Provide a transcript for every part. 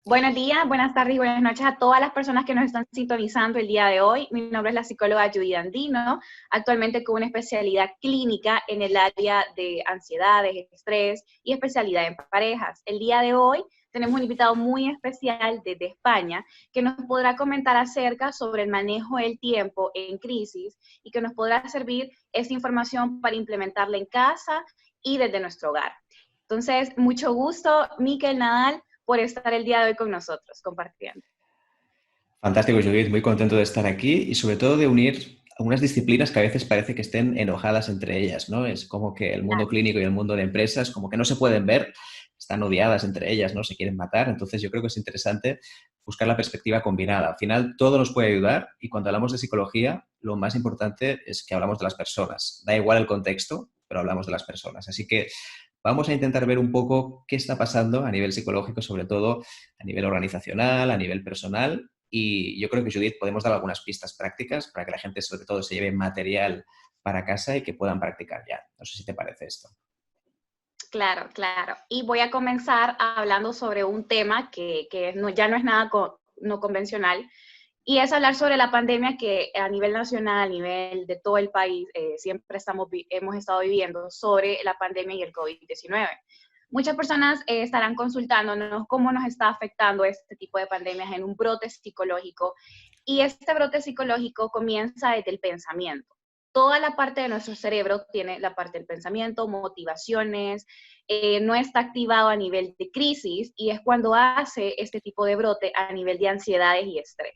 Buenos días, buenas tardes y buenas noches a todas las personas que nos están sintonizando el día de hoy. Mi nombre es la psicóloga Judy Andino, actualmente con una especialidad clínica en el área de ansiedades, estrés y especialidad en parejas. El día de hoy tenemos un invitado muy especial desde España que nos podrá comentar acerca sobre el manejo del tiempo en crisis y que nos podrá servir esa información para implementarla en casa y desde nuestro hogar. Entonces, mucho gusto, Miquel Nadal, por estar el día de hoy con nosotros, compartiendo. Fantástico, Judith. Muy contento de estar aquí y sobre todo de unir algunas disciplinas que a veces parece que estén enojadas entre ellas, ¿no? Es como que el mundo clínico y el mundo de empresas como que no se pueden ver, están odiadas entre ellas, ¿no? Se quieren matar. Entonces yo creo que es interesante buscar la perspectiva combinada. Al final todo nos puede ayudar y cuando hablamos de psicología, lo más importante es que hablamos de las personas. Da igual el contexto, pero hablamos de las personas. Así que vamos a intentar ver un poco qué está pasando a nivel psicológico, sobre todo a nivel organizacional, a nivel personal. Y yo creo que, Judith, podemos dar algunas pistas prácticas para que la gente, sobre todo, se lleve material para casa y que puedan practicar ya. No sé si te parece esto. Claro, claro. Y voy a comenzar hablando sobre un tema que no, ya no es nada no convencional, y es hablar sobre la pandemia que a nivel nacional, a nivel de todo el país, siempre hemos estado viviendo sobre la pandemia y el COVID-19. Muchas personas estarán consultándonos cómo nos está afectando este tipo de pandemias en un brote psicológico. Y este brote psicológico comienza desde el pensamiento. Toda la parte de nuestro cerebro tiene la parte del pensamiento, motivaciones, no está activado a nivel de crisis y es cuando hace este tipo de brote a nivel de ansiedades y estrés.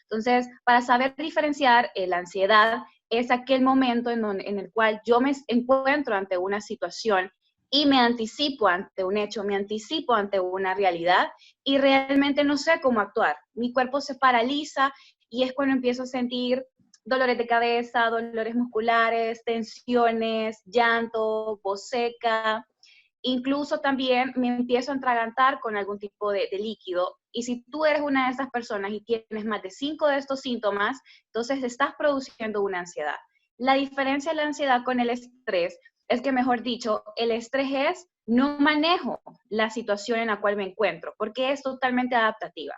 Entonces, para saber diferenciar la ansiedad es aquel momento en el cual yo me encuentro ante una situación y me anticipo ante un hecho, me anticipo ante una realidad y realmente no sé cómo actuar. Mi cuerpo se paraliza y es cuando empiezo a sentir dolores de cabeza, dolores musculares, tensiones, llanto, voz seca. Incluso también me empiezo a atragantar con algún tipo de líquido. Y si tú eres una de esas personas y tienes más de 5 de estos síntomas, entonces estás produciendo una ansiedad. La diferencia de la ansiedad con el estrés es que, mejor dicho, el estrés es no manejo la situación en la cual me encuentro, porque es totalmente adaptativa.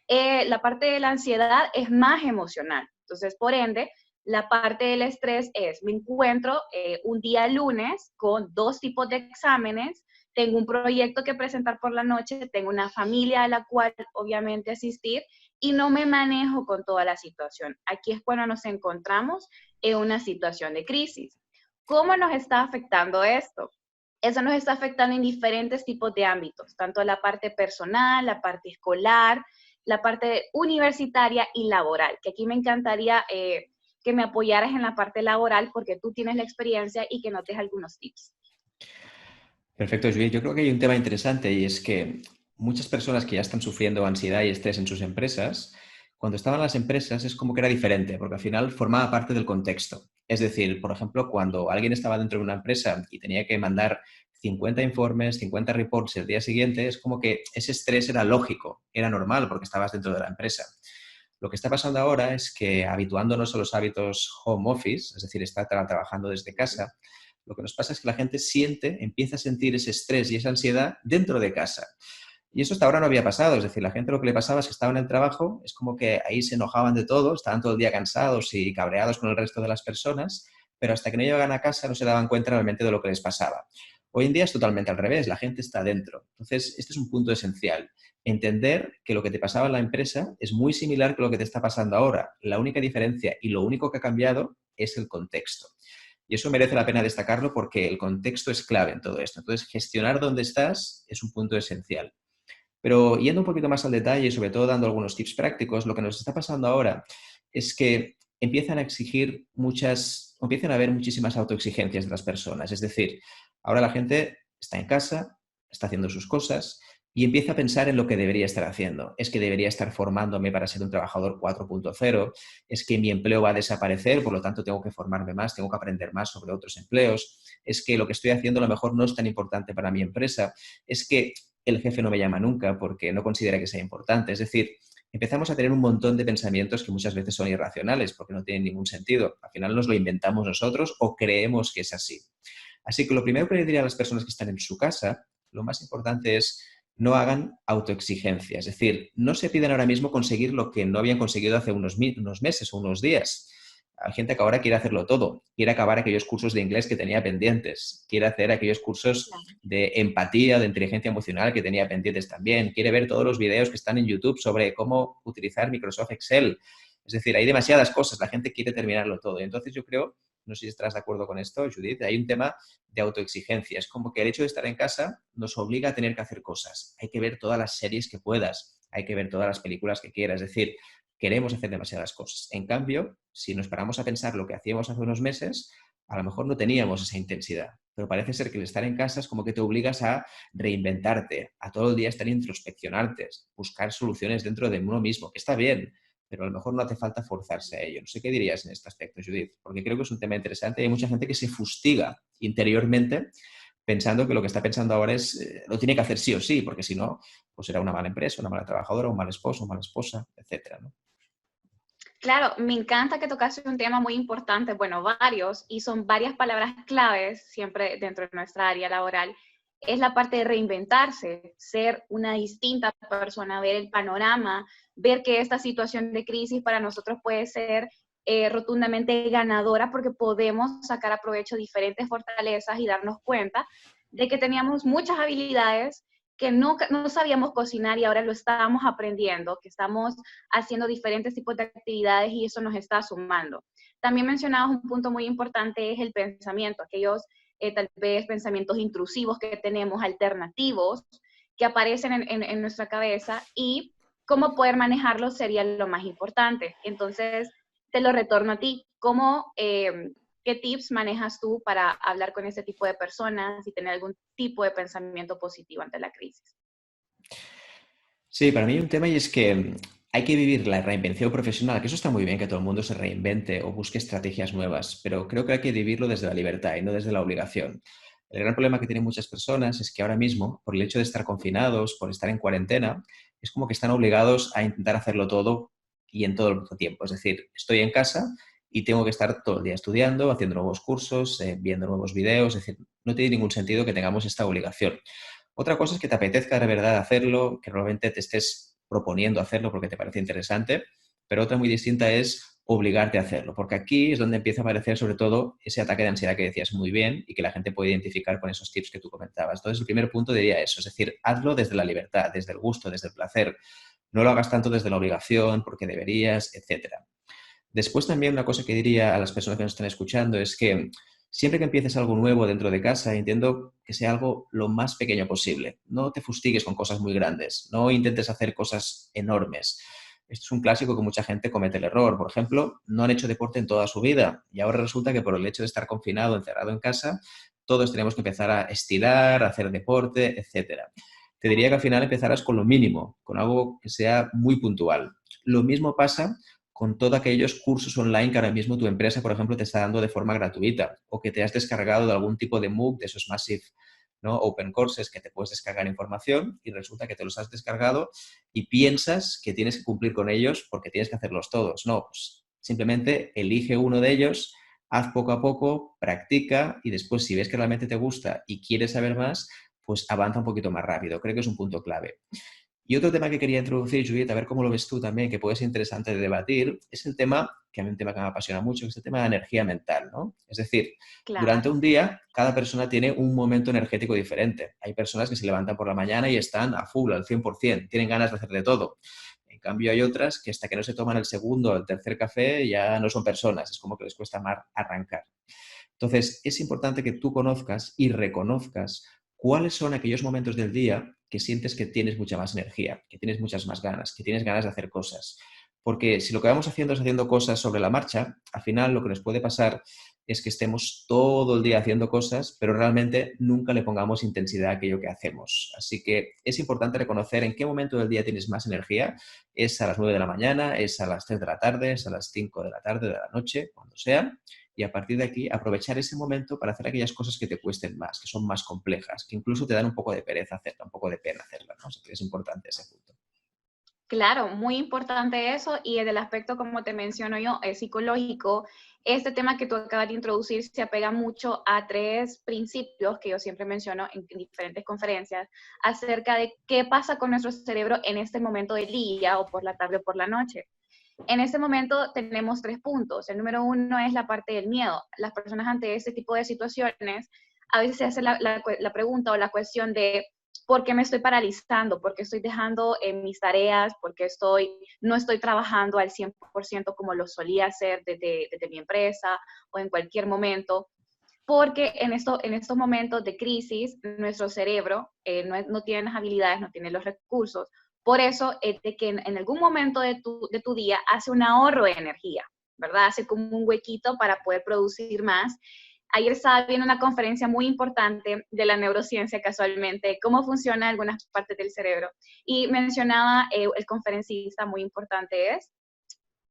La parte de la ansiedad es más emocional. Entonces, por ende, la parte del estrés es, me encuentro un día lunes con 2 tipos de exámenes, tengo un proyecto que presentar por la noche, tengo una familia a la cual obviamente asistir y no me manejo con toda la situación. Aquí es cuando nos encontramos en una situación de crisis. ¿Cómo nos está afectando esto? Eso nos está afectando en diferentes tipos de ámbitos, tanto la parte personal, la parte escolar, la parte universitaria y laboral, que aquí me encantaría que me apoyaras en la parte laboral porque tú tienes la experiencia y que nos des algunos tips. Perfecto, Judith. Yo creo que hay un tema interesante y es que muchas personas que ya están sufriendo ansiedad y estrés en sus empresas, cuando estaban en las empresas es como que era diferente, porque al final formaba parte del contexto. Es decir, por ejemplo, cuando alguien estaba dentro de una empresa y tenía que mandar 50 informes, 50 reports el día siguiente, es como que ese estrés era lógico, era normal porque estabas dentro de la empresa. Lo que está pasando ahora es que habituándonos a los hábitos home office, es decir, estar trabajando desde casa, lo que nos pasa es que la gente empieza a sentir ese estrés y esa ansiedad dentro de casa. Y eso hasta ahora no había pasado, es decir, la gente lo que le pasaba es que estaba en el trabajo, es como que ahí se enojaban de todo, estaban todo el día cansados y cabreados con el resto de las personas, pero hasta que no llegaban a casa no se daban cuenta realmente de lo que les pasaba. Hoy en día es totalmente al revés, la gente está dentro. Entonces, este es un punto esencial. Entender que lo que te pasaba en la empresa es muy similar que lo que te está pasando ahora. La única diferencia y lo único que ha cambiado es el contexto. Y eso merece la pena destacarlo porque el contexto es clave en todo esto. Entonces, gestionar dónde estás es un punto esencial. Pero yendo un poquito más al detalle y sobre todo dando algunos tips prácticos, lo que nos está pasando ahora es que empiezan a haber muchísimas autoexigencias de las personas. Es decir, ahora la gente está en casa, está haciendo sus cosas y empieza a pensar en lo que debería estar haciendo. Es que debería estar formándome para ser un trabajador 4.0, es que mi empleo va a desaparecer, por lo tanto tengo que formarme más, tengo que aprender más sobre otros empleos, es que lo que estoy haciendo a lo mejor no es tan importante para mi empresa, es que el jefe no me llama nunca porque no considera que sea importante. Es decir, empezamos a tener un montón de pensamientos que muchas veces son irracionales porque no tienen ningún sentido. Al final nos lo inventamos nosotros o creemos que es así. Así que lo primero que le diría a las personas que están en su casa, lo más importante es no hagan autoexigencia. Es decir, no se piden ahora mismo conseguir lo que no habían conseguido hace unos meses o unos días. Hay gente que ahora quiere hacerlo todo, quiere acabar aquellos cursos de inglés que tenía pendientes, quiere hacer aquellos cursos de empatía, de inteligencia emocional que tenía pendientes también, quiere ver todos los videos que están en YouTube sobre cómo utilizar Microsoft Excel. Es decir, hay demasiadas cosas, la gente quiere terminarlo todo. Y entonces yo creo, no sé si estarás de acuerdo con esto, Judith, hay un tema de autoexigencia. Es como que el hecho de estar en casa nos obliga a tener que hacer cosas. Hay que ver todas las series que puedas, hay que ver todas las películas que quieras. Es decir, queremos hacer demasiadas cosas. En cambio, si nos paramos a pensar lo que hacíamos hace unos meses, a lo mejor no teníamos esa intensidad. Pero parece ser que el estar en casa es como que te obligas a reinventarte, a todo el día estar introspeccionarte, buscar soluciones dentro de uno mismo, que está bien, pero a lo mejor no hace falta forzarse a ello. No sé qué dirías en este aspecto, Judith, porque creo que es un tema interesante y hay mucha gente que se fustiga interiormente pensando que lo que está pensando ahora es lo tiene que hacer sí o sí, porque si no, pues será una mala empresa, una mala trabajadora, un mal esposo, una mala esposa, etcétera, ¿no? Claro, me encanta que tocaste un tema muy importante, bueno, varios, y son varias palabras claves siempre dentro de nuestra área laboral. Es la parte de reinventarse, ser una distinta persona, ver el panorama, ver que esta situación de crisis para nosotros puede ser rotundamente ganadora porque podemos sacar a provecho diferentes fortalezas y darnos cuenta de que teníamos muchas habilidades que no sabíamos cocinar y ahora lo estamos aprendiendo, que estamos haciendo diferentes tipos de actividades y eso nos está sumando. También mencionabas un punto muy importante, es el pensamiento, aquellos tal vez pensamientos intrusivos que tenemos, alternativos, que aparecen en nuestra cabeza y cómo poder manejarlos sería lo más importante. Entonces, te lo retorno a ti. ¿Qué tips manejas tú para hablar con ese tipo de personas y tener algún tipo de pensamiento positivo ante la crisis? Sí, para mí hay un tema y es que hay que vivir la reinvención profesional, que eso está muy bien que todo el mundo se reinvente o busque estrategias nuevas, pero creo que hay que vivirlo desde la libertad y no desde la obligación. El gran problema que tienen muchas personas es que ahora mismo, por el hecho de estar confinados, por estar en cuarentena, es como que están obligados a intentar hacerlo todo y en todo el mismo tiempo. Es decir, estoy en casa y tengo que estar todo el día estudiando, haciendo nuevos cursos, viendo nuevos videos. Es decir, no tiene ningún sentido que tengamos esta obligación. Otra cosa es que te apetezca de verdad hacerlo, que realmente te estés proponiendo hacerlo porque te parece interesante, pero otra muy distinta es obligarte a hacerlo, porque aquí es donde empieza a aparecer sobre todo ese ataque de ansiedad que decías muy bien y que la gente puede identificar con esos tips que tú comentabas. Entonces, el primer punto diría eso, es decir, hazlo desde la libertad, desde el gusto, desde el placer. No lo hagas tanto desde la obligación, porque deberías, etcétera. Después también una cosa que diría a las personas que nos están escuchando es que siempre que empieces algo nuevo dentro de casa, entiendo que sea algo lo más pequeño posible. No te fustigues con cosas muy grandes, no intentes hacer cosas enormes. Esto es un clásico que mucha gente comete el error. Por ejemplo, no han hecho deporte en toda su vida y ahora resulta que por el hecho de estar confinado, encerrado en casa, todos tenemos que empezar a estirar, a hacer deporte, etcétera. Te diría que al final empezarás con lo mínimo, con algo que sea muy puntual. Lo mismo pasa con todos aquellos cursos online que ahora mismo tu empresa, por ejemplo, te está dando de forma gratuita o que te has descargado de algún tipo de MOOC, de esos Massive, ¿no? Open Courses que te puedes descargar información y resulta que te los has descargado y piensas que tienes que cumplir con ellos porque tienes que hacerlos todos. No, pues simplemente elige uno de ellos, haz poco a poco, practica y después si ves que realmente te gusta y quieres saber más, pues avanza un poquito más rápido. Creo que es un punto clave. Y otro tema que quería introducir, Julieta, a ver cómo lo ves tú también, que puede ser interesante de debatir, es el tema, que a mí es un tema que me apasiona mucho, que es el tema de la energía mental, ¿no? Es decir, durante Claro. un día, cada persona tiene un momento energético diferente. Hay personas que se levantan por la mañana y están a full, al 100%, tienen ganas de hacer de todo. En cambio, hay otras que hasta que no se toman el segundo o el tercer café ya no son personas, es como que les cuesta más arrancar. Entonces, es importante que tú conozcas y reconozcas cuáles son aquellos momentos del día que sientes que tienes mucha más energía, que tienes muchas más ganas, que tienes ganas de hacer cosas. Porque si lo que vamos haciendo es haciendo cosas sobre la marcha, al final lo que nos puede pasar es que estemos todo el día haciendo cosas, pero realmente nunca le pongamos intensidad a aquello que hacemos. Así que es importante reconocer en qué momento del día tienes más energía. Es a las 9 de la mañana, es a las 3 de la tarde, es a las 5 de la tarde, de la noche, cuando sea, y a partir de aquí aprovechar ese momento para hacer aquellas cosas que te cuesten más, que son más complejas, que incluso te dan un poco de pereza hacerla, un poco de pena hacerla, ¿no? O sea, que es importante ese punto. Claro, muy importante eso y desde el aspecto, como te menciono yo, es psicológico. Este tema que tú acabas de introducir se apega mucho a tres principios que yo siempre menciono en diferentes conferencias acerca de qué pasa con nuestro cerebro en este momento del día o por la tarde o por la noche. En este momento tenemos tres puntos. El número uno es la parte del miedo. Las personas ante este tipo de situaciones a veces se hace la pregunta o la cuestión de ¿por qué me estoy paralizando? ¿Por qué estoy dejando mis tareas? ¿Por qué no estoy trabajando al 100% como lo solía hacer desde mi empresa o en cualquier momento? Porque en estos momentos de crisis, nuestro cerebro no tiene las habilidades, no tiene los recursos. Por eso es de que en algún momento de tu día hace un ahorro de energía, ¿verdad? Hace como un huequito para poder producir más. Ayer estaba viendo una conferencia muy importante de la neurociencia, casualmente, cómo funciona algunas partes del cerebro. Y mencionaba el conferencista, muy importante es,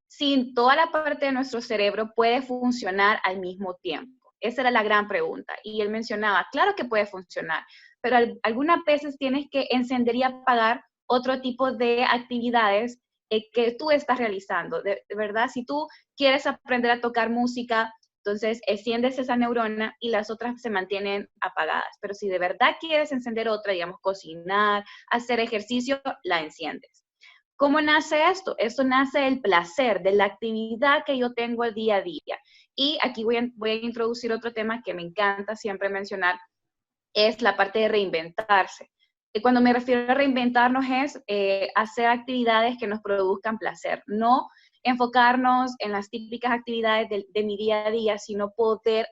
si toda la parte de nuestro cerebro puede funcionar al mismo tiempo. Esa era la gran pregunta. Y él mencionaba, claro que puede funcionar, pero algunas veces tienes que encender y apagar otro tipo de actividades que tú estás realizando. De verdad, si tú quieres aprender a tocar música, entonces enciendes esa neurona y las otras se mantienen apagadas. Pero si de verdad quieres encender otra, digamos, cocinar, hacer ejercicio, la enciendes. ¿Cómo nace esto? Esto nace del placer, de la actividad que yo tengo el día a día. Y aquí voy a introducir otro tema que me encanta siempre mencionar, es la parte de reinventarse. Y cuando me refiero a reinventarnos es hacer actividades que nos produzcan placer, no enfocarnos en las típicas actividades de mi día a día, sino poder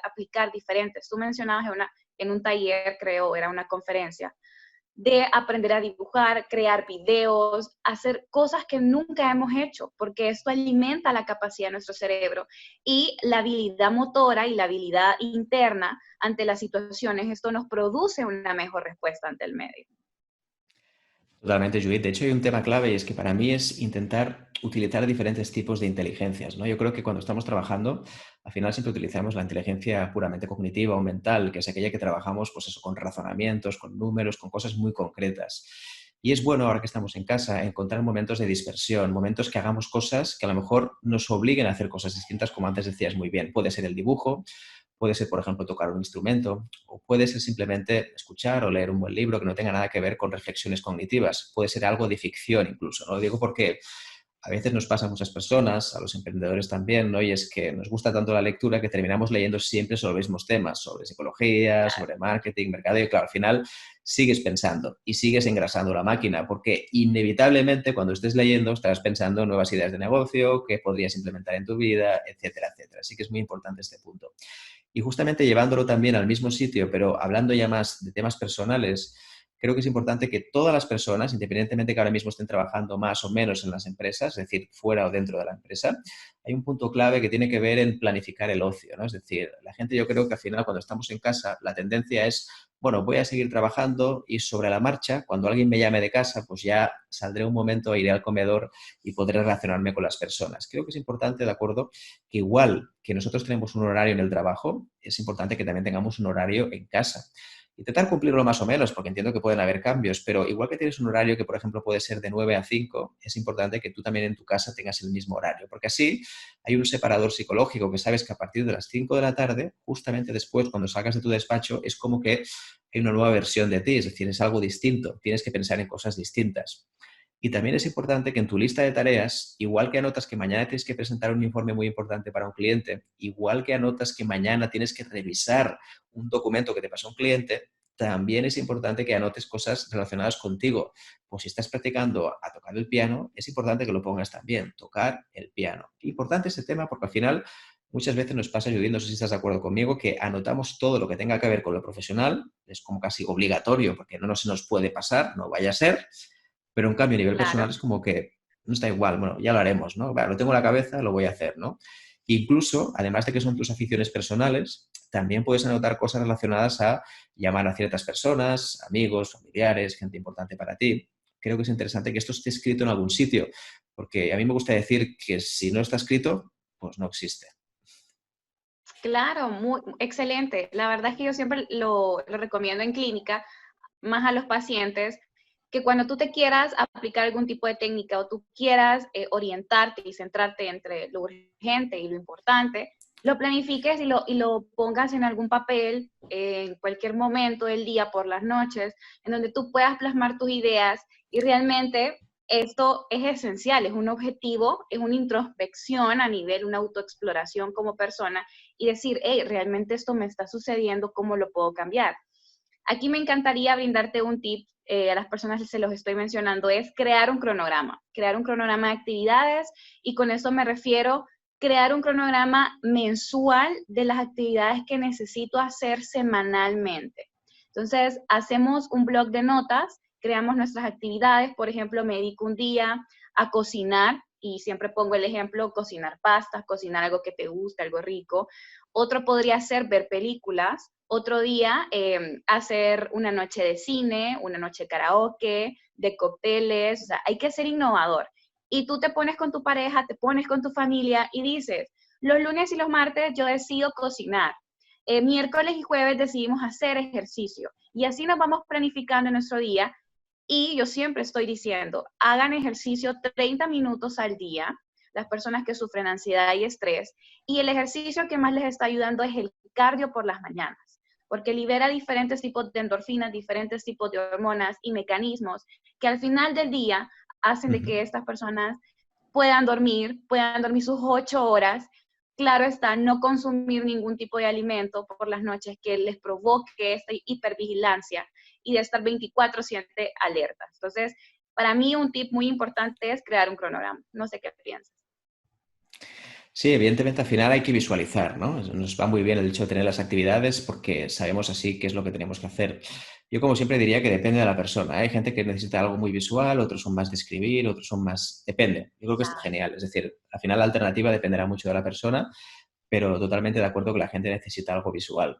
aplicar diferentes. Tú mencionabas en un taller, creo, era una conferencia, de aprender a dibujar, crear videos, hacer cosas que nunca hemos hecho, porque esto alimenta la capacidad de nuestro cerebro y la habilidad motora y la habilidad interna ante las situaciones, esto nos produce una mejor respuesta ante el medio. Totalmente, Judith. De hecho, hay un tema clave y es que para mí es intentar utilizar diferentes tipos de inteligencias, ¿no? Yo creo que cuando estamos trabajando, al final siempre utilizamos la inteligencia puramente cognitiva o mental, que es aquella que trabajamos, pues eso, con razonamientos, con números, con cosas muy concretas. Y es bueno, ahora que estamos en casa, encontrar momentos de dispersión, momentos que hagamos cosas que a lo mejor nos obliguen a hacer cosas distintas, como antes decías muy bien. Puede ser el dibujo, puede ser, por ejemplo, tocar un instrumento, o puede ser simplemente escuchar o leer un buen libro que no tenga nada que ver con reflexiones cognitivas. Puede ser algo de ficción incluso, ¿no? Lo digo porque a veces nos pasa a muchas personas, a los emprendedores también, ¿no? Y es que nos gusta tanto la lectura que terminamos leyendo siempre sobre los mismos temas, sobre psicología, Claro, sobre marketing, mercadeo, y claro, al final sigues pensando y sigues engrasando la máquina, porque inevitablemente cuando estés leyendo estarás pensando en nuevas ideas de negocio que podrías implementar en tu vida, etcétera, etcétera. Así que es muy importante este punto. Y justamente llevándolo también al mismo sitio, pero hablando ya más de temas personales, creo que es importante que todas las personas, independientemente que ahora mismo estén trabajando más o menos en las empresas, es decir, fuera o dentro de la empresa, hay un punto clave que tiene que ver en planificar el ocio, ¿no? Es decir, la gente, yo creo que al final cuando estamos en casa, la tendencia es, bueno, voy a seguir trabajando y sobre la marcha, cuando alguien me llame de casa, pues ya saldré un momento, iré al comedor y podré relacionarme con las personas. Creo que es importante, de acuerdo, que igual que nosotros tenemos un horario en el trabajo, es importante que también tengamos un horario en casa. Intentar cumplirlo más o menos, porque entiendo que pueden haber cambios, pero igual que tienes un horario que, por ejemplo, puede ser de 9 a 5, es importante que tú también en tu casa tengas el mismo horario, porque así hay un separador psicológico que sabes que a partir de las 5 de la tarde, justamente después, cuando salgas de tu despacho, es como que hay una nueva versión de ti, es decir, es algo distinto, tienes que pensar en cosas distintas. Y también es importante que en tu lista de tareas, igual que anotas que mañana tienes que presentar un informe muy importante para un cliente, igual que anotas que mañana tienes que revisar un documento que te pasó un cliente, también es importante que anotes cosas relacionadas contigo. Pues si estás practicando a tocar el piano, es importante que lo pongas también, tocar el piano. Importante este tema porque al final muchas veces nos pasa, Judith, no sé si estás de acuerdo conmigo, que anotamos todo lo que tenga que ver con lo profesional, es como casi obligatorio porque no se nos puede pasar, no vaya a ser, pero en cambio, a nivel personal claro. es como que no está igual, bueno, ya lo haremos, ¿no? Vale, lo tengo en la cabeza, lo voy a hacer, ¿no? Incluso, además de que son tus aficiones personales, también puedes anotar cosas relacionadas a llamar a ciertas personas, amigos, familiares, gente importante para ti. Creo que es interesante que esto esté escrito en algún sitio, porque a mí me gusta decir que si no está escrito, pues no existe. Claro, muy excelente. La verdad es que yo siempre lo recomiendo en clínica, más a los pacientes, que cuando tú te quieras aplicar algún tipo de técnica o tú quieras orientarte y centrarte entre lo urgente y lo importante, lo planifiques y lo pongas en algún papel en cualquier momento del día, por las noches, en donde tú puedas plasmar tus ideas y realmente esto es esencial, es un objetivo, es una introspección a nivel, una autoexploración como persona y decir, hey, realmente esto me está sucediendo, ¿cómo lo puedo cambiar? Aquí me encantaría brindarte un tip, a las personas se los estoy mencionando, es crear un cronograma de actividades y con eso me refiero crear un cronograma mensual de las actividades que necesito hacer semanalmente. Entonces, hacemos un blog de notas, creamos nuestras actividades, por ejemplo, me dedico un día a cocinar y siempre pongo el ejemplo, cocinar pastas, cocinar algo que te guste, algo rico. Otro podría ser ver películas, otro día hacer una noche de cine, una noche de karaoke, de cócteles, o sea, hay que ser innovador. Y tú te pones con tu pareja, te pones con tu familia y dices, los lunes y los martes yo decido cocinar, miércoles y jueves decidimos hacer ejercicio. Y así nos vamos planificando en nuestro día. Y yo siempre estoy diciendo, hagan ejercicio 30 minutos al día, las personas que sufren ansiedad y estrés, y el ejercicio que más les está ayudando es el cardio por las mañanas, porque libera diferentes tipos de endorfinas, diferentes tipos de hormonas y mecanismos que al final del día hacen de que estas personas puedan dormir sus 8 horas. Claro está, no consumir ningún tipo de alimento por las noches que les provoque esta hipervigilancia y de estar 24/7 alertas. Entonces, para mí un tip muy importante es crear un cronograma. No sé qué piensas. Sí, evidentemente al final hay que visualizar, ¿no? Nos va muy bien el hecho de tener las actividades porque sabemos así qué es lo que tenemos que hacer. Yo como siempre diría que depende de la persona. Hay gente que necesita algo muy visual, otros son más de escribir, otros son más... Depende. Yo creo que está genial. Es decir, al final la alternativa dependerá mucho de la persona, pero totalmente de acuerdo que la gente necesita algo visual.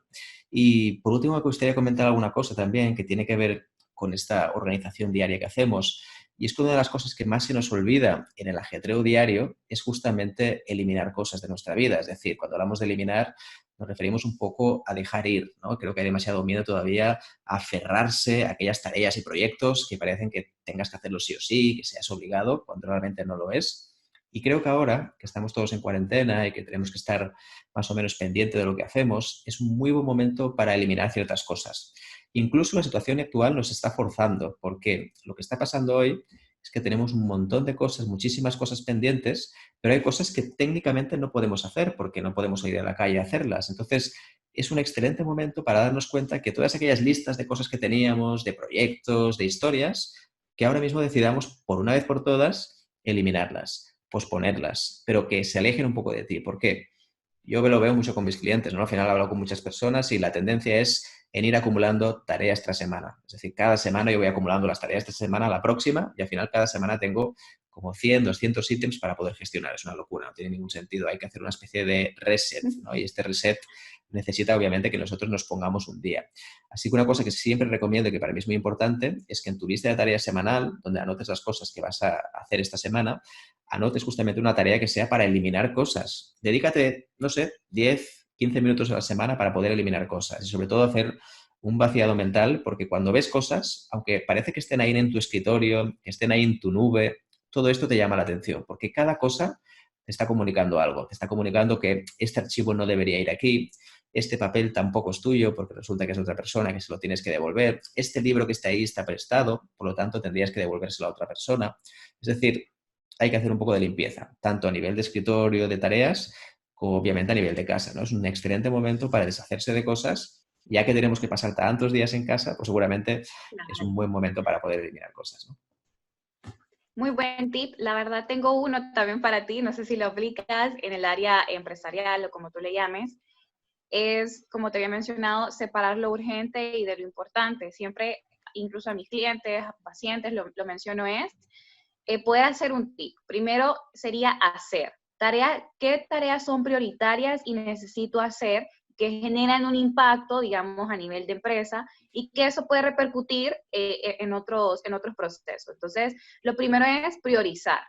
Y por último, me gustaría comentar alguna cosa también que tiene que ver con esta organización diaria que hacemos. Y es que una de las cosas que más se nos olvida en el ajetreo diario es justamente eliminar cosas de nuestra vida. Es decir, cuando hablamos de eliminar, nos referimos un poco a dejar ir, ¿no? Creo que hay demasiado miedo todavía a aferrarse a aquellas tareas y proyectos que parecen que tengas que hacerlos sí o sí, que seas obligado, cuando realmente no lo es. Y creo que ahora, que estamos todos en cuarentena y que tenemos que estar más o menos pendiente de lo que hacemos, es un muy buen momento para eliminar ciertas cosas. Incluso la situación actual nos está forzando, porque lo que está pasando hoy es que tenemos un montón de cosas, muchísimas cosas pendientes, pero hay cosas que técnicamente no podemos hacer porque no podemos ir a la calle a hacerlas. Entonces, es un excelente momento para darnos cuenta que todas aquellas listas de cosas que teníamos, de proyectos, de historias, que ahora mismo decidamos por una vez por todas eliminarlas, posponerlas, pero que se alejen un poco de ti. ¿Por qué? Yo lo veo mucho con mis clientes, ¿no? Al final hablo con muchas personas y la tendencia es en ir acumulando tareas tras semana. Es decir, cada semana yo voy acumulando las tareas de semana a la próxima y al final cada semana tengo como 100, 200 ítems para poder gestionar. Es una locura, no tiene ningún sentido. Hay que hacer una especie de reset, ¿no? Y este reset necesita obviamente que nosotros nos pongamos un día. Así que una cosa que siempre recomiendo y que para mí es muy importante es que en tu lista de tareas semanal, donde anotes las cosas que vas a hacer esta semana, anotes justamente una tarea que sea para eliminar cosas. Dedícate, no sé, 10, 15 minutos a la semana para poder eliminar cosas y sobre todo hacer un vaciado mental, porque cuando ves cosas, aunque parece que estén ahí en tu escritorio, que estén ahí en tu nube, todo esto te llama la atención, porque cada cosa te está comunicando algo, te está comunicando que este archivo no debería ir aquí, este papel tampoco es tuyo porque resulta que es de otra persona que se lo tienes que devolver, este libro que está ahí está prestado, por lo tanto tendrías que devolvérselo a otra persona. Es decir, hay que hacer un poco de limpieza, tanto a nivel de escritorio, de tareas, como obviamente a nivel de casa, ¿no? Es un excelente momento para deshacerse de cosas, ya que tenemos que pasar tantos días en casa, pues seguramente es un buen momento para poder eliminar cosas, ¿no? Muy buen tip. La verdad tengo uno también para ti, no sé si lo aplicas en el área empresarial o como tú le llames. Es, como te había mencionado, separar lo urgente y de lo importante. Siempre, incluso a mis clientes, a pacientes, lo menciono es, poder hacer un tip. Primero sería hacer. ¿Qué tareas son prioritarias y necesito hacer que generan un impacto, digamos, a nivel de empresa y que eso puede repercutir en otros procesos? Entonces, lo primero es priorizar.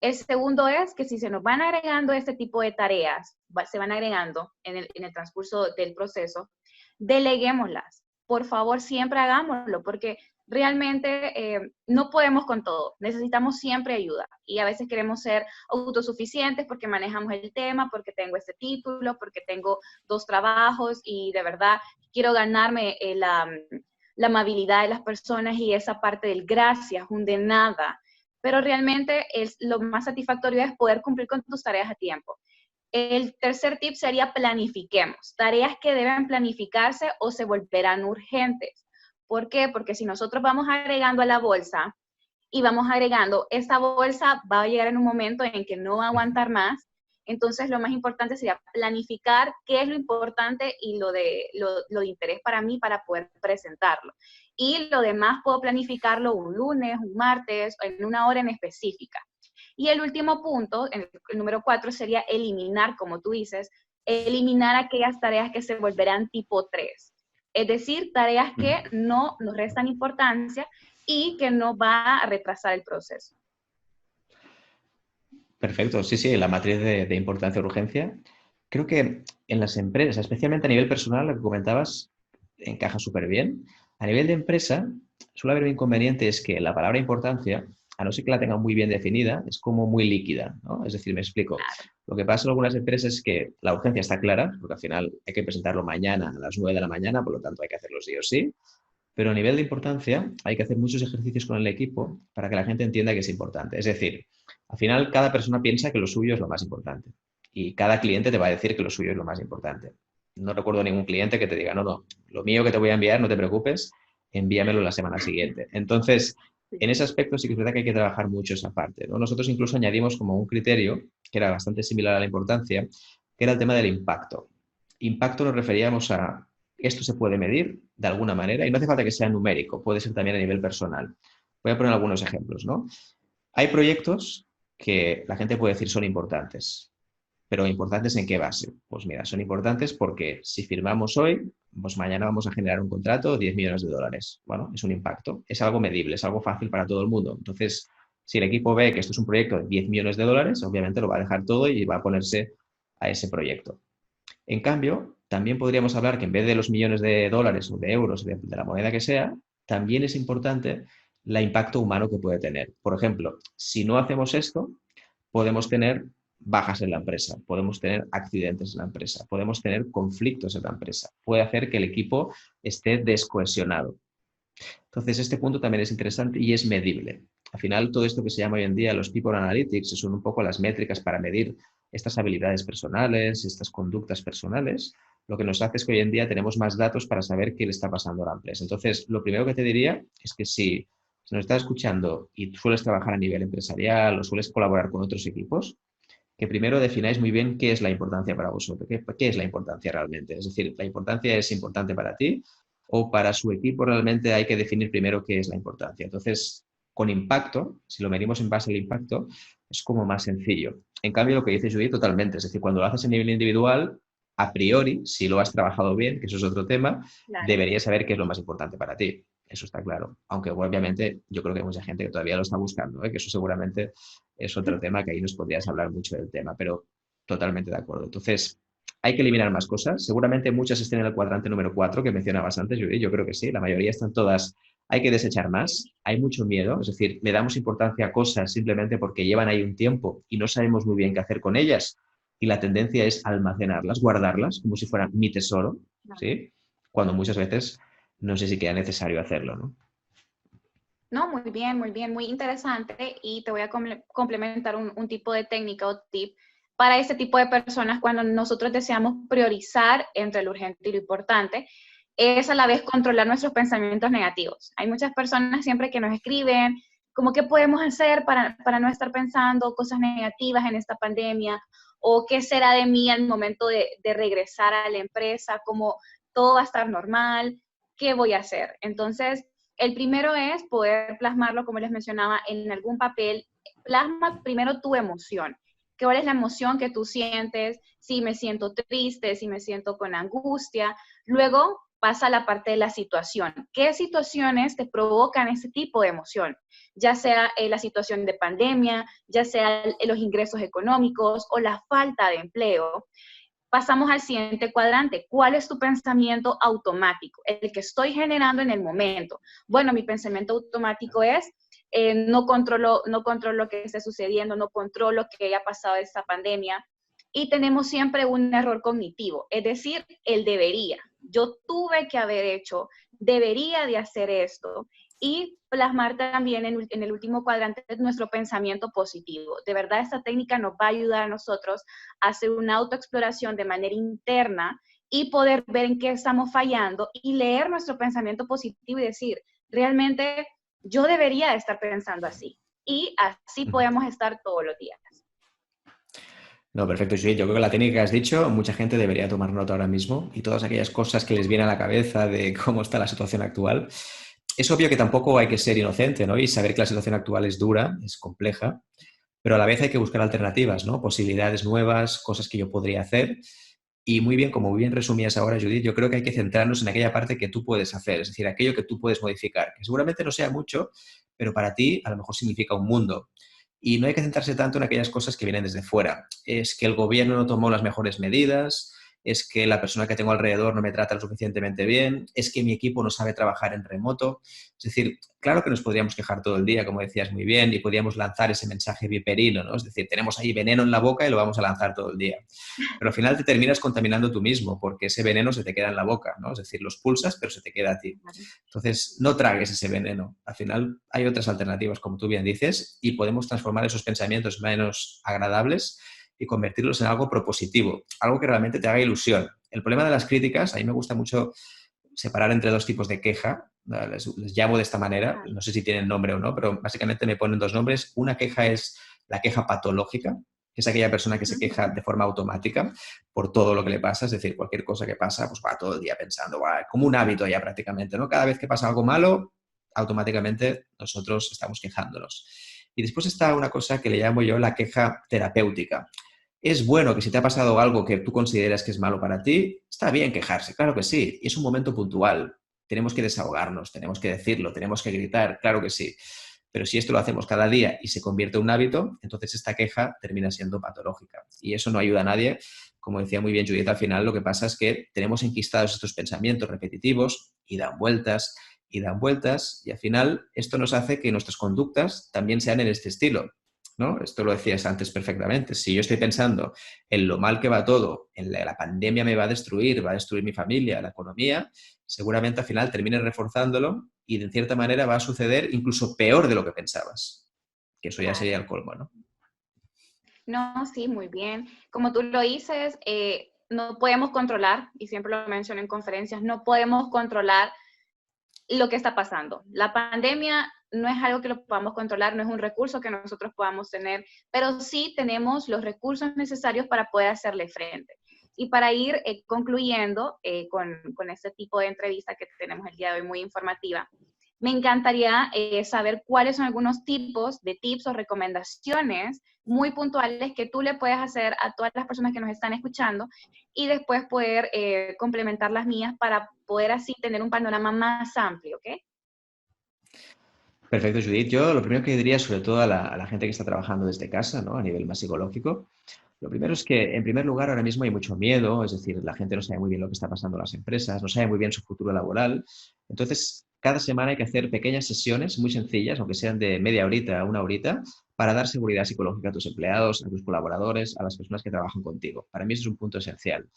El segundo es que si se nos van agregando este tipo de tareas, se van agregando en el transcurso del proceso, deleguémoslas. Por favor, siempre hagámoslo, porque realmente no podemos con todo, necesitamos siempre ayuda y a veces queremos ser autosuficientes porque manejamos el tema, porque tengo este título, porque tengo 2 trabajos y de verdad quiero ganarme la amabilidad de las personas y esa parte del gracias, un de nada. Pero realmente lo más satisfactorio es poder cumplir con tus tareas a tiempo. El tercer tip sería planifiquemos. Tareas que deben planificarse o se volverán urgentes. ¿Por qué? Porque si nosotros vamos agregando a la bolsa y vamos agregando, esta bolsa va a llegar en un momento en que no va a aguantar más. Entonces, lo más importante sería planificar qué es lo importante y lo de interés para mí para poder presentarlo. Y lo demás puedo planificarlo un lunes, un martes, en una hora en específica. Y el último punto, el número 4, sería eliminar, como tú dices, eliminar aquellas tareas que se volverán tipo 3. Es decir, tareas que no nos restan importancia y que no va a retrasar el proceso. Perfecto, sí, sí, la matriz de importancia e urgencia. Creo que en las empresas, especialmente a nivel personal, lo que comentabas, encaja súper bien. A nivel de empresa, suele haber un inconveniente, es que la palabra importancia, a no ser que la tengan muy bien definida, es como muy líquida, ¿no? Es decir, me explico. Lo que pasa en algunas empresas es que la urgencia está clara, porque al final hay que presentarlo mañana a las 9 de la mañana, por lo tanto hay que hacerlo sí o sí. Pero a nivel de importancia, hay que hacer muchos ejercicios con el equipo para que la gente entienda que es importante. Es decir, al final cada persona piensa que lo suyo es lo más importante y cada cliente te va a decir que lo suyo es lo más importante. No recuerdo ningún cliente que te diga, no, no, lo mío que te voy a enviar, no te preocupes, envíamelo la semana siguiente. Entonces, en ese aspecto sí que es verdad que hay que trabajar mucho esa parte, ¿no? Nosotros incluso añadimos como un criterio que era bastante similar a la importancia, que era el tema del impacto. Impacto nos referíamos a esto se puede medir de alguna manera y no hace falta que sea numérico, puede ser también a nivel personal. Voy a poner algunos ejemplos, ¿no? Hay proyectos que la gente puede decir son importantes, pero ¿importantes en qué base? Pues mira, son importantes porque si firmamos hoy, pues mañana vamos a generar un contrato de 10 millones de dólares. Bueno, es un impacto, es algo medible, es algo fácil para todo el mundo. Entonces, si el equipo ve que esto es un proyecto de 10 millones de dólares, obviamente lo va a dejar todo y va a ponerse a ese proyecto. En cambio, también podríamos hablar que en vez de los millones de dólares o de euros, de la moneda que sea, también es importante el impacto humano que puede tener. Por ejemplo, si no hacemos esto, podemos tener bajas en la empresa, podemos tener accidentes en la empresa, podemos tener conflictos en la empresa, puede hacer que el equipo esté descohesionado. Entonces, este punto también es interesante y es medible. Al final, todo esto que se llama hoy en día los People Analytics son un poco las métricas para medir estas habilidades personales, estas conductas personales. Lo que nos hace es que hoy en día tenemos más datos para saber qué le está pasando a la empresa. Entonces, lo primero que te diría es que si nos estás escuchando y sueles trabajar a nivel empresarial o sueles colaborar con otros equipos, que primero defináis muy bien qué es la importancia para vosotros, qué es la importancia realmente. Es decir, ¿la importancia es importante para ti o para su equipo realmente hay que definir primero qué es la importancia? Entonces, con impacto, si lo medimos en base al impacto, es como más sencillo. En cambio, lo que dice Judith totalmente, es decir, cuando lo haces a nivel individual, a priori, si lo has trabajado bien, que eso es otro tema, Claro. deberías saber qué es lo más importante para ti. Eso está claro. Aunque obviamente yo creo que hay mucha gente que todavía lo está buscando, ¿eh? Que eso seguramente es otro tema que ahí nos podrías hablar mucho del tema, pero totalmente de acuerdo. Entonces, hay que eliminar más cosas. Seguramente muchas estén en el cuadrante número 4 que mencionabas antes, yo creo que sí. La mayoría están todas. Hay que desechar más. Hay mucho miedo. Es decir, le damos importancia a cosas simplemente porque llevan ahí un tiempo y no sabemos muy bien qué hacer con ellas. Y la tendencia es almacenarlas, guardarlas como si fueran mi tesoro, ¿sí? Cuando muchas veces no sé si queda necesario hacerlo, ¿no? No, muy bien, muy interesante y te voy a complementar un tipo de técnica o tip para este tipo de personas cuando nosotros deseamos priorizar entre lo urgente y lo importante, es a la vez controlar nuestros pensamientos negativos. Hay muchas personas siempre que nos escriben, como qué podemos hacer para no estar pensando cosas negativas en esta pandemia o qué será de mí al momento de regresar a la empresa, como todo va a estar normal, ¿qué voy a hacer? Entonces, el primero es poder plasmarlo, como les mencionaba, en algún papel. Plasma primero tu emoción. ¿Cuál es la emoción que tú sientes? Si me siento triste, si me siento con angustia. Luego pasa a la parte de la situación. ¿Qué situaciones te provocan ese tipo de emoción? Ya sea la situación de pandemia, ya sea los ingresos económicos o la falta de empleo. pasamos al siguiente cuadrante. ¿Cuál es tu pensamiento automático? El que estoy generando en el momento. Bueno, mi pensamiento automático es, no controlo lo que esté sucediendo, no controlo que haya pasado esta pandemia. Y tenemos siempre un error cognitivo, es decir, el debería. Yo tuve que haber hecho, debería de hacer esto. Y plasmar también en el último cuadrante nuestro pensamiento positivo. De verdad, esta técnica nos va a ayudar a nosotros a hacer una autoexploración de manera interna y poder ver en qué estamos fallando y leer nuestro pensamiento positivo y decir, realmente yo debería de estar pensando así. Y así podemos estar todos los días. No, perfecto, Judith. Yo creo que la técnica que has dicho, mucha gente debería tomar nota ahora mismo y todas aquellas cosas que les vienen a la cabeza de cómo está la situación actual. Es obvio que tampoco hay que ser inocente, ¿no? Y saber que la situación actual es dura, es compleja, pero a la vez hay que buscar alternativas, ¿no? Posibilidades nuevas, cosas que yo podría hacer. Y muy bien, como muy bien resumías ahora, Judith, yo creo que hay que centrarnos en aquella parte que tú puedes hacer, es decir, aquello que tú puedes modificar, que seguramente no sea mucho, pero para ti a lo mejor significa un mundo. Y no hay que centrarse tanto en aquellas cosas que vienen desde fuera. Es que el gobierno no tomó las mejores medidas, es que la persona que tengo alrededor no me trata lo suficientemente bien, es que mi equipo no sabe trabajar en remoto. Es decir, claro que nos podríamos quejar todo el día, como decías muy bien, y podríamos lanzar ese mensaje viperino, ¿no? Es decir, tenemos ahí veneno en la boca y lo vamos a lanzar todo el día. Pero al final te terminas contaminando tú mismo porque ese veneno se te queda en la boca, ¿no? Es decir, los pulsas, pero se te queda a ti. Entonces, no tragues ese veneno. Al final hay otras alternativas, como tú bien dices, y podemos transformar esos pensamientos menos agradables y convertirlos en algo propositivo, algo que realmente te haga ilusión. El problema de las críticas, a mí me gusta mucho separar entre dos tipos de queja, les llamo de esta manera, no sé si tienen nombre o no, pero básicamente me ponen dos nombres. Una queja es la queja patológica, que es aquella persona que se queja de forma automática por todo lo que le pasa, es decir, cualquier cosa que pasa, pues va todo el día pensando, va, como un hábito ya prácticamente, ¿no? Cada vez que pasa algo malo, automáticamente nosotros estamos quejándonos. Y después está una cosa que le llamo yo la queja terapéutica. Es bueno que si te ha pasado algo que tú consideras que es malo para ti, está bien quejarse, claro que sí, y es un momento puntual. Tenemos que desahogarnos, tenemos que decirlo, tenemos que gritar, claro que sí. Pero si esto lo hacemos cada día y se convierte en un hábito, entonces esta queja termina siendo patológica. Y eso no ayuda a nadie. Como decía muy bien Judith, al final lo que pasa es que tenemos enquistados estos pensamientos repetitivos y dan vueltas, y al final esto nos hace que nuestras conductas también sean en este estilo, ¿no? Esto lo decías antes perfectamente. Si yo estoy pensando en lo mal que va todo, en la pandemia me va a destruir mi familia, la economía, seguramente al final termines reforzándolo y de cierta manera va a suceder incluso peor de lo que pensabas. Que eso ya sería Claro. el colmo, ¿no? No, sí, muy bien. Como tú lo dices, no podemos controlar, y siempre lo menciono en conferencias, no podemos controlar lo que está pasando. La pandemia no es algo que lo podamos controlar, no es un recurso que nosotros podamos tener, pero sí tenemos los recursos necesarios para poder hacerle frente. Y para ir concluyendo con este tipo de entrevista que tenemos el día de hoy muy informativa, me encantaría saber cuáles son algunos tipos de tips o recomendaciones muy puntuales que tú le puedes hacer a todas las personas que nos están escuchando y después poder complementar las mías para poder así tener un panorama más amplio, ¿ok? Perfecto, Judith. Yo lo primero que diría, sobre todo a la gente que está trabajando desde casa, ¿no? A nivel más psicológico, lo primero es que, en primer lugar, ahora mismo hay mucho miedo, es decir, la gente no sabe muy bien lo que está pasando en las empresas, no sabe muy bien su futuro laboral. Entonces, cada semana hay que hacer pequeñas sesiones muy sencillas, aunque sean de media horita a una horita, para dar seguridad psicológica a tus empleados, a tus colaboradores, a las personas que trabajan contigo. Para mí eso es un punto esencial.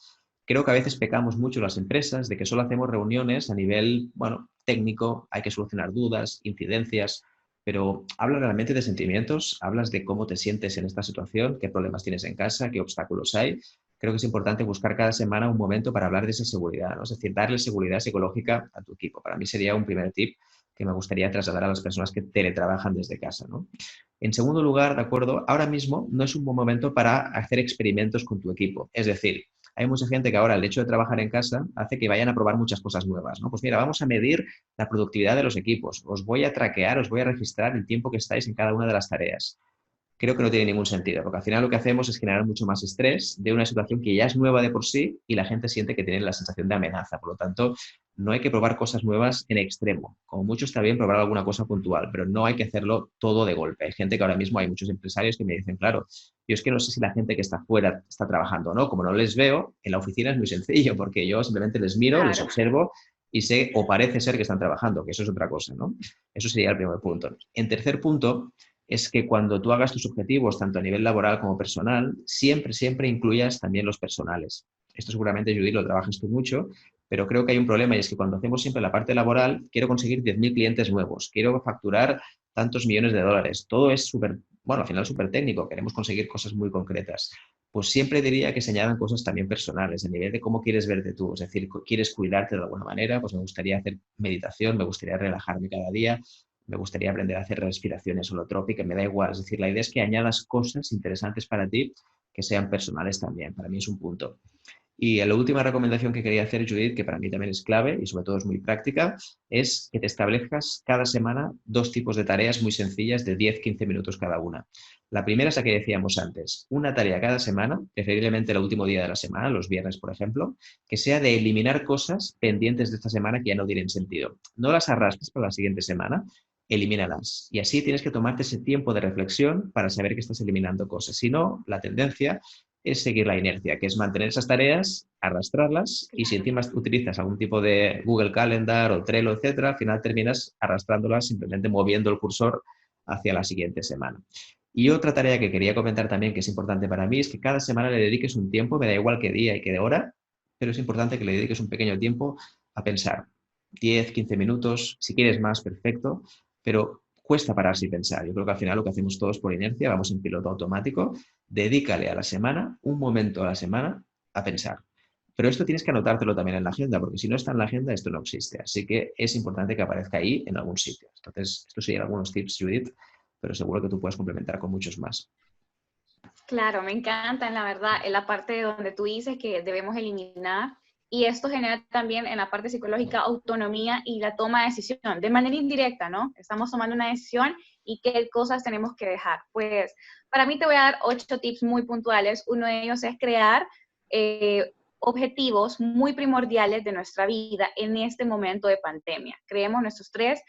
Creo que a veces pecamos mucho las empresas de que solo hacemos reuniones a nivel, bueno, técnico, hay que solucionar dudas, incidencias, pero hablas realmente de sentimientos, hablas de cómo te sientes en esta situación, qué problemas tienes en casa, qué obstáculos hay. Creo que es importante buscar cada semana un momento para hablar de esa seguridad, ¿no? Es decir, darle seguridad psicológica a tu equipo. Para mí sería un primer tip que me gustaría trasladar a las personas que teletrabajan desde casa, ¿no? En segundo lugar, de acuerdo, ahora mismo no es un buen momento para hacer experimentos con tu equipo. Es decir, hay mucha gente que ahora el hecho de trabajar en casa hace que vayan a probar muchas cosas nuevas, ¿no? Pues mira, vamos a medir la productividad de los equipos, os voy a traquear, os voy a registrar el tiempo que estáis en cada una de las tareas. creo que no tiene ningún sentido, porque al final lo que hacemos es generar mucho más estrés de una situación que ya es nueva de por sí y la gente siente que tiene la sensación de amenaza. Por lo tanto, no hay que probar cosas nuevas en extremo. Como mucho está bien probar alguna cosa puntual, pero no hay que hacerlo todo de golpe. Hay gente que ahora mismo, hay muchos empresarios que me dicen, claro, yo es que no sé si la gente que está fuera está trabajando o no. Como no les veo, en la oficina es muy sencillo, porque yo simplemente les miro, les Claro. observo y sé o parece ser que están trabajando, que eso es otra cosa, ¿no? Eso sería el primer punto. En tercer punto, es que cuando tú hagas tus objetivos, tanto a nivel laboral como personal, siempre, siempre incluyas también los personales. Esto seguramente, Judith, lo trabajas tú mucho, pero creo que hay un problema y es que cuando hacemos siempre la parte laboral, quiero conseguir 10.000 clientes nuevos, quiero facturar tantos millones de dólares. Todo es súper, bueno, al final súper técnico, queremos conseguir cosas muy concretas. Pues siempre diría que se añadan cosas también personales, a nivel de cómo quieres verte tú. Es decir, quieres cuidarte de alguna manera, pues me gustaría hacer meditación, me gustaría relajarme cada día, me gustaría aprender a hacer respiraciones holotrópicas, me da igual. Es decir, la idea es que añadas cosas interesantes para ti que sean personales también. Para mí es un punto. Y la última recomendación que quería hacer, Judith, que para mí también es clave y sobre todo es muy práctica, es que te establezcas cada semana 2 tipos de tareas muy sencillas de 10-15 minutos cada una. La primera es la que decíamos antes, una tarea cada semana, preferiblemente el último día de la semana, los viernes, por ejemplo, que sea de eliminar cosas pendientes de esta semana que ya no tienen sentido. No las arrastres para la siguiente semana, elimínalas. Y así tienes que tomarte ese tiempo de reflexión para saber que estás eliminando cosas. Si no, la tendencia es seguir la inercia, que es mantener esas tareas, arrastrarlas, y si Claro. encima utilizas algún tipo de Google Calendar o Trello, etcétera, al final terminas arrastrándolas, simplemente moviendo el cursor hacia la siguiente semana. Y otra tarea que quería comentar también, que es importante para mí, es que cada semana le dediques un tiempo, me da igual qué día y qué hora, pero es importante que le dediques un pequeño tiempo a pensar. 10-15 minutos, si quieres más, perfecto, pero cuesta pararse y pensar. Yo creo que al final lo que hacemos todos por inercia, vamos en piloto automático. Dedícale a la semana, un momento a la semana, a pensar. Pero esto tienes que anotártelo también en la agenda, porque si no está en la agenda, esto no existe. Así que es importante que aparezca ahí en algún sitio. Entonces, estos serían algunos tips, Judith, pero seguro que tú puedes complementar con muchos más. Claro, me encanta, en la verdad, en la parte donde tú dices que debemos eliminar, y esto genera también en la parte psicológica autonomía y la toma de decisión, de manera indirecta, ¿no? Estamos tomando una decisión y qué cosas tenemos que dejar. Pues para mí te voy a dar 8 tips muy puntuales. Uno de ellos es crear objetivos muy primordiales de nuestra vida en este momento de pandemia. Creemos nuestros 3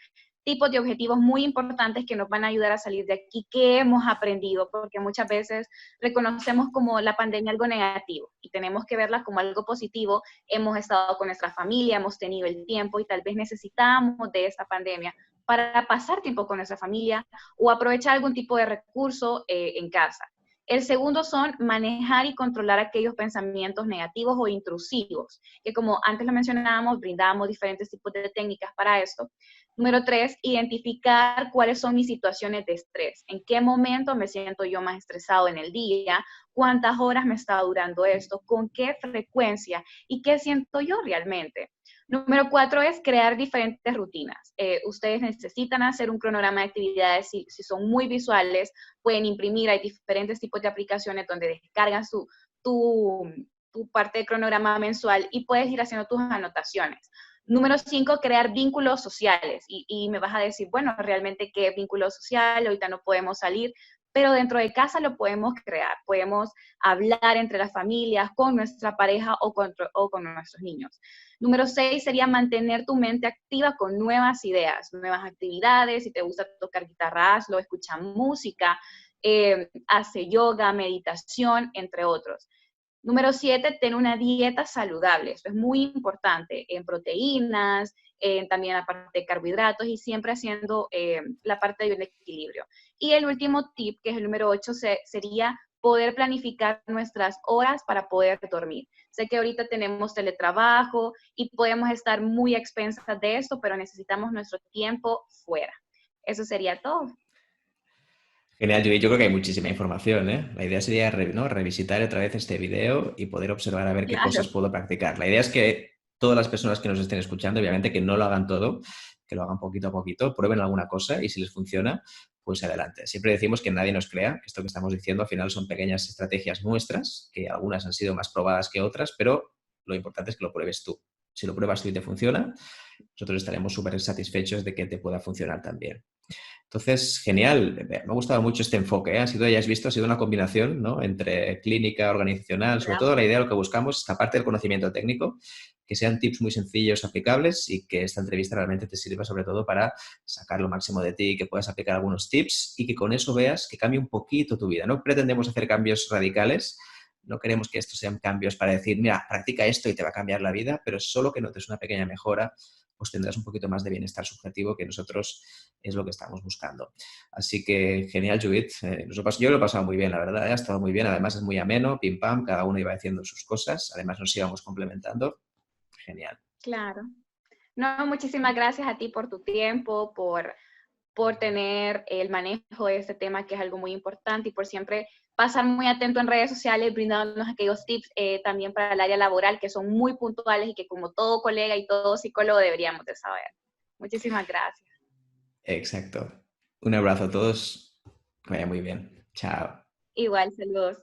tipos de objetivos muy importantes que nos van a ayudar a salir de aquí, que hemos aprendido, porque muchas veces reconocemos como la pandemia algo negativo y tenemos que verla como algo positivo. Hemos estado con nuestra familia, hemos tenido el tiempo y tal vez necesitamos de esta pandemia para pasar tiempo con nuestra familia o aprovechar algún tipo de recurso en casa. El segundo son manejar y controlar aquellos pensamientos negativos o intrusivos, que como antes lo mencionábamos, brindábamos diferentes tipos de técnicas para esto. Número 3, identificar cuáles son mis situaciones de estrés. ¿En qué momento me siento yo más estresado en el día? ¿Cuántas horas me está durando esto? ¿Con qué frecuencia? ¿Y qué siento yo realmente? Número 4 es crear diferentes rutinas. Ustedes necesitan hacer un cronograma de actividades. Si son muy visuales, pueden imprimir. Hay diferentes tipos de aplicaciones donde descargan tu, tu parte de cronograma mensual y puedes ir haciendo tus anotaciones. Número 5, crear vínculos sociales. Y me vas a decir, bueno, realmente qué vínculo social, ahorita no podemos salir, pero dentro de casa lo podemos crear. Podemos hablar entre las familias, con nuestra pareja o con nuestros niños. Número 6 sería mantener tu mente activa con nuevas ideas, nuevas actividades. Si te gusta tocar guitarra, hazlo, escucha música, hace yoga, meditación, entre otros. Número 7, ten una dieta saludable. Esto es muy importante en proteínas, también la parte de carbohidratos y siempre haciendo la parte de un equilibrio. Y el último tip, que es el número 8, sería poder planificar nuestras horas para poder dormir. Sé que ahorita tenemos teletrabajo y podemos estar muy expensas de esto, pero necesitamos nuestro tiempo fuera. Eso sería todo. Genial, yo creo que hay muchísima información, ¿eh? La idea sería ¿no? revisitar otra vez este video y poder observar a ver qué cosas Claro. puedo practicar. La idea es que todas las personas que nos estén escuchando, obviamente que no lo hagan todo, que lo hagan poquito a poquito, prueben alguna cosa y si les funciona, pues adelante. Siempre decimos que nadie nos crea, que esto que estamos diciendo al final son pequeñas estrategias nuestras, que algunas han sido más probadas que otras, pero lo importante es que lo pruebes tú. Si lo pruebas tú y te funciona, nosotros estaremos súper satisfechos de que te pueda funcionar también. Entonces, genial, me ha gustado mucho este enfoque, ¿eh? Ha sido, ya has visto, ha sido una combinación, ¿no? Entre clínica, organizacional, sobre todo la idea de lo que buscamos, esta parte del conocimiento técnico, que sean tips muy sencillos, aplicables y que esta entrevista realmente te sirva sobre todo para sacar lo máximo de ti, que puedas aplicar algunos tips y que con eso veas que cambie un poquito tu vida. No pretendemos hacer cambios radicales, no queremos que estos sean cambios para decir, mira, practica esto y te va a cambiar la vida, pero solo que notes una pequeña mejora, pues tendrás un poquito más de bienestar subjetivo, que nosotros es lo que estamos buscando. Así que genial, Judith. Yo lo he pasado muy bien, la verdad. Ha estado muy bien. Además es muy ameno, pim pam, cada uno iba haciendo sus cosas. Además nos íbamos complementando. Genial. Claro. No, muchísimas gracias a ti por tu tiempo, por tener el manejo de este tema que es algo muy importante y por siempre pasar muy atento en redes sociales, brindándonos aquellos tips también para el área laboral que son muy puntuales y que como todo colega y todo psicólogo deberíamos de saber. Muchísimas gracias. Exacto. Un abrazo a todos. Que vaya muy bien. Chao. Igual, saludos.